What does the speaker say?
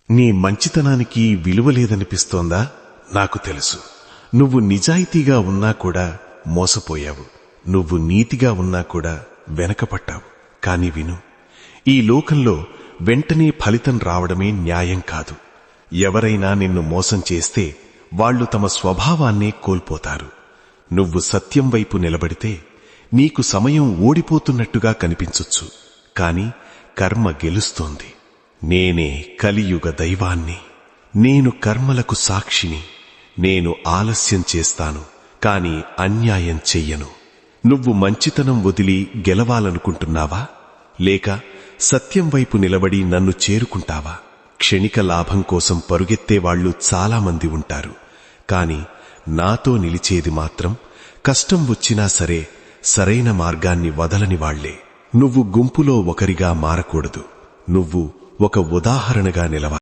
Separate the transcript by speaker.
Speaker 1: నీ మంచితనానికి విలువ లేదనిపిస్తోందా? నాకు తెలుసు. నువ్వు నిజాయితీగా ఉన్నా కూడా మోసపోయావు. నువ్వు నీతిగా ఉన్నా కూడా వెనకపట్టావు. కాని విను, ఈ లోకంలో వెంటనే ఫలితం రావడమే న్యాయం కాదు. ఎవరైనా నిన్ను మోసం చేస్తే వాళ్లు తమ స్వభావాన్నే కోల్పోతారు. నువ్వు సత్యం వైపు నిలబడితే నీకు సమయం ఓడిపోతున్నట్టుగా కనిపించొచ్చు, కాని కర్మ గెలుస్తోంది. నేనే కలియుగ దైవాన్ని. నేను కర్మలకు సాక్షిని. నేను ఆలస్యం చేస్తాను, కాని అన్యాయం చెయ్యను. నువ్వు మంచితనం వదిలి గెలవాలనుకుంటున్నావా? లేక సత్యం వైపు నిలబడి నన్ను చేరుకుంటావా? క్షణిక లాభం కోసం పరుగెత్తేవాళ్లు చాలామంది ఉంటారు, కాని నాతో నిలిచేది మాత్రం కష్టం వచ్చినా సరే సరైన మార్గాన్ని వదలని వాళ్లే. నువ్వు గుంపులో ఒకరిగా మారకూడదు. నువ్వు ఒక ఉదాహరణగా నిలవాలి.